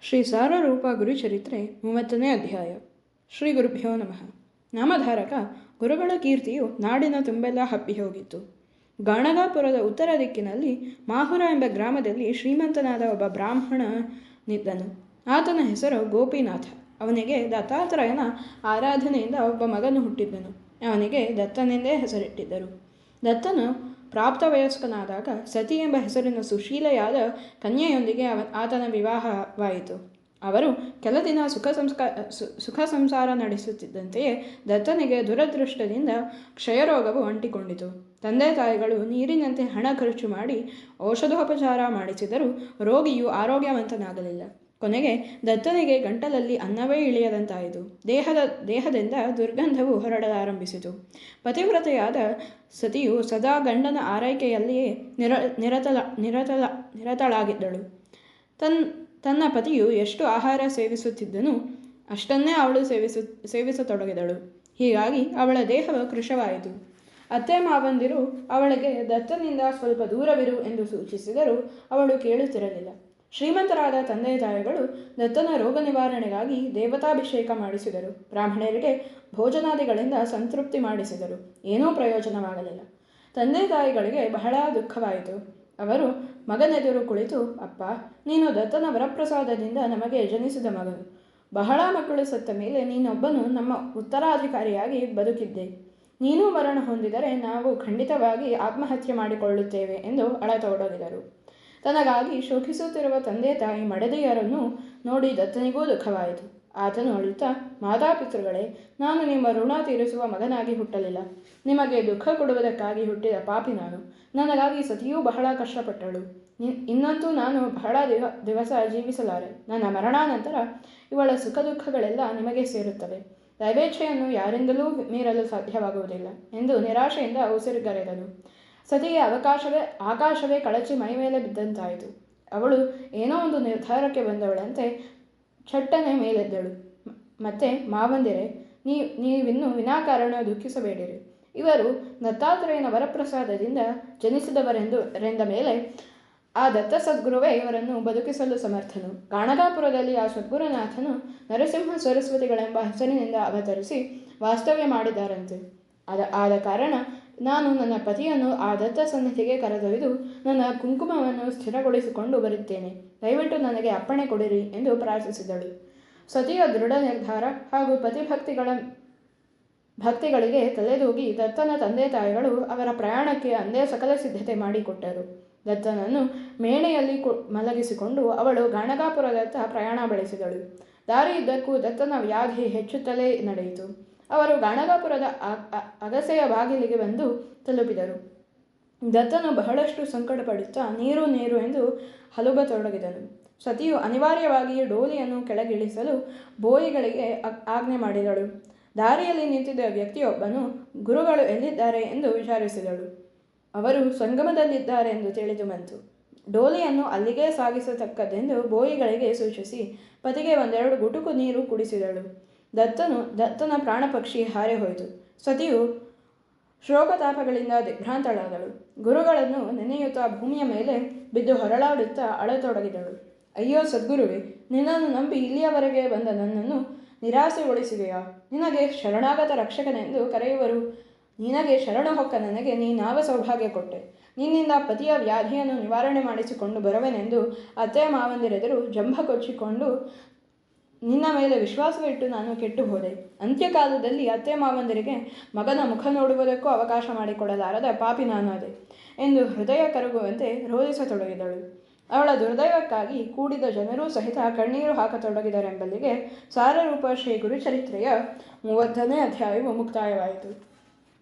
ಶ್ರೀ ಸಾರರೂಪ ಗುರುಚರಿತ್ರೆ 30ನೇ ಅಧ್ಯಾಯ. ಶ್ರೀ ಗುರುಭ್ಯೋ ನಮಃ. ನಾಮಧಾರಕ ಗುರುಗಳ ಕೀರ್ತಿಯು ನಾಡಿನ ತುಂಬೆಲ್ಲ ಹಬ್ಬಿ ಹೋಗಿತ್ತು. ಗಾಣಗಾಪುರದ ಉತ್ತರ ದಿಕ್ಕಿನಲ್ಲಿ ಮಾಹುರ ಎಂಬ ಗ್ರಾಮದಲ್ಲಿ ಶ್ರೀಮಂತನಾದ ಒಬ್ಬ ಬ್ರಾಹ್ಮಣನಿದ್ದನು. ಆತನ ಹೆಸರು ಗೋಪಿನಾಥ. ಅವನಿಗೆ ದತ್ತಾತ್ರೇಯನ ಆರಾಧನೆಯಿಂದ ಒಬ್ಬ ಮಗನು ಹುಟ್ಟಿದ್ದನು. ಅವನಿಗೆ ದತ್ತನೆಂದೇ ಹೆಸರಿಟ್ಟಿದ್ದರು. ದತ್ತನು ಪ್ರಾಪ್ತವಯಸ್ಕನಾದಾಗ ಸತಿ ಎಂಬ ಹೆಸರಿನ ಸುಶೀಲೆಯಾದ ಕನ್ಯೆಯೊಂದಿಗೆ ಆತನ ವಿವಾಹವಾಯಿತು. ಅವರು ಕೆಲ ದಿನ ಸುಖ ಸಂಸಾರ ನಡೆಸುತ್ತಿದ್ದಂತೆಯೇ ದತ್ತನಿಗೆ ದುರದೃಷ್ಟದಿಂದ ಕ್ಷಯರೋಗವು ಅಂಟಿಕೊಂಡಿತು. ತಂದೆ ತಾಯಿಗಳು ನೀರಿನಂತೆ ಹಣ ಖರ್ಚು ಮಾಡಿ ಔಷಧೋಪಚಾರ ಮಾಡಿಸಿದರೂ ರೋಗಿಯು ಆರೋಗ್ಯವಂತನಾಗಲಿಲ್ಲ. ಕೊನೆಗೆ ದತ್ತನಿಗೆ ಗಂಟಲಲ್ಲಿ ಅನ್ನವೇ ಇಳಿಯದಂತಾಯಿತು. ದೇಹದಿಂದ ದುರ್ಗಂಧವು ಹೊರಡಲಾರಂಭಿಸಿತು. ಪತಿವ್ರತೆಯಾದ ಸತಿಯು ಸದಾ ಗಂಡನ ಆರೈಕೆಯಲ್ಲಿಯೇ ನಿರತಳಾಗಿದ್ದಳು. ತನ್ನ ಪತಿಯು ಎಷ್ಟು ಆಹಾರ ಸೇವಿಸುತ್ತಿದ್ದನೋ ಅಷ್ಟನ್ನೇ ಅವಳು ಸೇವಿಸತೊಡಗಿದಳು. ಹೀಗಾಗಿ ಅವಳ ದೇಹವು ಕೃಶವಾಯಿತು. ಅತ್ತೆ ಮಾವಂದಿರು ಅವಳಿಗೆ ದತ್ತನಿಂದ ಸ್ವಲ್ಪ ದೂರವಿರು ಎಂದು ಸೂಚಿಸಿದರೂ ಅವಳು ಕೇಳುತ್ತಿರಲಿಲ್ಲ. ಶ್ರೀಮಂತರಾದ ತಂದೆ ತಾಯಿಗಳು ದತ್ತನ ರೋಗ ನಿವಾರಣೆಗಾಗಿ ದೇವತಾಭಿಷೇಕ ಮಾಡಿಸಿದರು. ಬ್ರಾಹ್ಮಣರಿಗೆ ಭೋಜನಾದಿಗಳಿಂದ ಸಂತೃಪ್ತಿ ಮಾಡಿಸಿದರು. ಏನೂ ಪ್ರಯೋಜನವಾಗಲಿಲ್ಲ. ತಂದೆ ತಾಯಿಗಳಿಗೆ ಬಹಳ ದುಃಖವಾಯಿತು. ಅವರು ಮಗನೆದುರು ಕುಳಿತು, ಅಪ್ಪ, ನೀನು ದತ್ತನ ವರಪ್ರಸಾದದಿಂದ ನಮಗೆ ಜನಿಸಿದ ಮಗನು. ಬಹಳ ಮಕ್ಕಳು ಸತ್ತ ಮೇಲೆ ನೀನೊಬ್ಬನು ನಮ್ಮ ಉತ್ತರಾಧಿಕಾರಿಯಾಗಿ ಬದುಕಿದ್ದೆ. ನೀನೂ ಮರಣ ಹೊಂದಿದರೆ ನಾವು ಖಂಡಿತವಾಗಿ ಆತ್ಮಹತ್ಯೆ ಮಾಡಿಕೊಳ್ಳುತ್ತೇವೆ ಎಂದು ಅಳತೊಡಗಿದರು. ತನಗಾಗಿ ಶೋಕಿಸುತ್ತಿರುವ ತಂದೆ ತಾಯಿ ಮಡದಿಯರನ್ನು ನೋಡಿ ದತ್ತನಿಗೂ ದುಃಖವಾಯಿತು. ಆತನು ಅಳುತ್ತಾ, ಮಾತಾಪಿತೃಗಳೇ, ನಾನು ನಿಮ್ಮ ಋಣ ತೀರಿಸುವ ಮಗನಾಗಿ ಹುಟ್ಟಲಿಲ್ಲ. ನಿಮಗೆ ದುಃಖ ಕೊಡುವುದಕ್ಕಾಗಿ ಹುಟ್ಟಿದ ಪಾಪಿ ನಾನು. ನನಗಾಗಿ ಸತಿಯೂ ಬಹಳ ಕಷ್ಟಪಟ್ಟಳು. ಇನ್ನಂತೂ ನಾನು ಬಹಳ ದಿವಸ ಜೀವಿಸಲಾರೆ. ನನ್ನ ಮರಣಾನಂತರ ಇವಳ ಸುಖ ದುಃಖಗಳೆಲ್ಲ ನಿಮಗೆ ಸೇರುತ್ತವೆ. ದೈವೇಚ್ಛೆಯನ್ನು ಯಾರಿಂದಲೂ ಮೀರಲು ಸಾಧ್ಯವಾಗುವುದಿಲ್ಲ ಎಂದು ನಿರಾಶೆಯಿಂದ ಉಸಿರುಗರೆದನು. ಸತಿಗೆ ಆಕಾಶವೇ ಕಳಚಿ ಮೈಮೇಲೆ ಬಿದ್ದಂತಾಯಿತು. ಅವಳು ಏನೋ ಒಂದು ನಿರ್ಧಾರಕ್ಕೆ ಬಂದವಳಂತೆ ಚಟ್ಟನೆ ಮೇಲೆದ್ದಳು. ಮತ್ತೆ, ಮಾವಂದಿರೆ, ನೀವಿನ್ನೂ ವಿನಾಕಾರಣ ದುಃಖಿಸಬೇಡಿರಿ. ಇವರು ದತ್ತಾತ್ರೇಯನ ವರಪ್ರಸಾದದಿಂದ ಜನಿಸಿದವರೆಂದ ಮೇಲೆ ಆ ದತ್ತ ಸದ್ಗುರುವೇ ಇವರನ್ನು ಬದುಕಿಸಲು ಸಮರ್ಥನು. ಗಾಣಗಾಪುರದಲ್ಲಿ ಆ ಸದ್ಗುರುನಾಥನು ನರಸಿಂಹ ಸರಸ್ವತಿಗಳೆಂಬ ಹೆಸರಿನಿಂದ ಅವತರಿಸಿ ವಾಸ್ತವ್ಯ ಮಾಡಿದ್ದಾರಂತೆ. ಆದ ಕಾರಣ ನಾನು ನನ್ನ ಪತಿಯನ್ನು ಆ ದತ್ತ ಸನ್ನಿಧಿಗೆ ಕರೆದೊಯ್ದು ನನ್ನ ಕುಂಕುಮವನ್ನು ಸ್ಥಿರಗೊಳಿಸಿಕೊಂಡು ಬರುತ್ತೇನೆ. ದಯವಿಟ್ಟು ನನಗೆ ಅಪ್ಪಣೆ ಕೊಡಿರಿ ಎಂದು ಪ್ರಾರ್ಥಿಸಿದಳು. ಸತಿಯ ದೃಢ ನಿರ್ಧಾರ ಹಾಗೂ ಭಕ್ತಿಗಳಿಗೆ ತಲೆದೂಗಿ ದತ್ತನ ತಂದೆ ತಾಯಿಗಳು ಅವರ ಪ್ರಯಾಣಕ್ಕೆ ಅಂದೇ ಸಕಲ ಸಿದ್ಧತೆ ಮಾಡಿಕೊಟ್ಟರು. ದತ್ತನನ್ನು ಮೇಣೆಯಲ್ಲಿ ಮಲಗಿಸಿಕೊಂಡು ಅವಳು ಗಾಣಗಾಪುರದತ್ತ ಪ್ರಯಾಣ ಬೆಳೆಸಿದಳು. ದಾರಿಯುದ್ದಕ್ಕೂ ದತ್ತನ ವ್ಯಾಧಿ ಹೆಚ್ಚುತ್ತಲೇ ನಡೆಯಿತು. ಅವರು ಗಾಣಗಾಪುರದ ಅಗಸೆಯ ಬಾಗಿಲಿಗೆ ಬಂದು ತಲುಪಿದರು. ದತ್ತನು ಬಹಳಷ್ಟು ಸಂಕಟಪಡುತ್ತಾ ನೀರು ಎಂದು ಹಲುಬತೊಡಗಿದನು. ಸತಿಯು ಅನಿವಾರ್ಯವಾಗಿ ಡೋಲಿಯನ್ನು ಕೆಳಗಿಳಿಸಲು ಬೋಯಿಗಳಿಗೆ ಆಜ್ಞೆ ಮಾಡಿದಳು. ದಾರಿಯಲ್ಲಿ ನಿಂತಿದ್ದ ವ್ಯಕ್ತಿಯೊಬ್ಬನು ಗುರುಗಳು ಎಲ್ಲಿದ್ದಾರೆ ಎಂದು ವಿಚಾರಿಸಿದಳು. ಅವರು ಸಂಗಮದಲ್ಲಿದ್ದಾರೆ ಎಂದು ತಿಳಿದು ಬಂತು. ಡೋಲಿಯನ್ನು ಅಲ್ಲಿಗೆ ಸಾಗಿಸತಕ್ಕದ್ದೆಂದು ಬೋಯಿಗಳಿಗೆ ಸೂಚಿಸಿ ಪತಿಗೆ 1-2 ಗುಟುಕು ನೀರು ಕುಡಿಸಿದಳು. ದತ್ತನ ಪ್ರಾಣಪಕ್ಷಿ ಹಾರಿ ಹೋಯಿತು. ಸತಿಯು ಶೋಕತಾಪಗಳಿಂದ ದಿಗ್ಭ್ರಾಂತಳಾದಳು. ಗುರುಗಳನ್ನು ನೆನೆಯುತ್ತಾ ಭೂಮಿಯ ಮೇಲೆ ಬಿದ್ದು ಹೊರಳಾಡುತ್ತಾ ಅಳತೊಡಗಿದಳು. ಅಯ್ಯೋ ಸದ್ಗುರುವೇ, ನಿನ್ನನ್ನು ನಂಬಿ ಇಲ್ಲಿಯವರೆಗೆ ಬಂದ ನನ್ನನ್ನು ನಿರಾಸೆಗೊಳಿಸಿದೆಯಾ? ನಿನಗೆ ಶರಣಾಗತ ರಕ್ಷಕನೆಂದು ಕರೆಯುವರು. ನಿನಗೆ ಶರಣು ಹೊಕ್ಕ ನನಗೆ ನೀನಾವ ಸೌಭಾಗ್ಯ ಕೊಟ್ಟೆ. ನಿನ್ನಿಂದ ಪತಿಯ ವ್ಯಾಧಿಯನ್ನು ನಿವಾರಣೆ ಮಾಡಿಸಿಕೊಂಡು ಬರುವೆನೆಂದು ಅತ್ತೆ ಮಾವಂದಿರೆದುರು ಜಂಭ ಕೊಚ್ಚಿಕೊಂಡು ನಿನ್ನ ಮೇಲೆ ವಿಶ್ವಾಸವಿಟ್ಟು ನಾನು ಕೆಟ್ಟು ಹೋದೆ. ಅಂತ್ಯಕಾಲದಲ್ಲಿ ಅತ್ತೆ ಮಾವಂದಿರಿಗೆ ಮಗನ ಮುಖ ನೋಡುವುದಕ್ಕೂ ಅವಕಾಶ ಮಾಡಿಕೊಡಲಾರದ ಪಾಪಿ ನಾನಾದೆ ಎಂದು ಹೃದಯ ಕರಗುವಂತೆ ರೋಧಿಸತೊಡಗಿದಳು. ಅವಳ ದುರ್ದೈವಕ್ಕಾಗಿ ಕೂಡಿದ ಜನರೂ ಸಹಿತ ಕಣ್ಣೀರು ಹಾಕತೊಡಗಿದರೆಂಬಲ್ಲಿಗೆ ಸಾರರೂಪ ಶ್ರೀ ಗುರುಚರಿತ್ರೆಯ 30ನೇ ಅಧ್ಯಾಯವು ಮುಕ್ತಾಯವಾಯಿತು.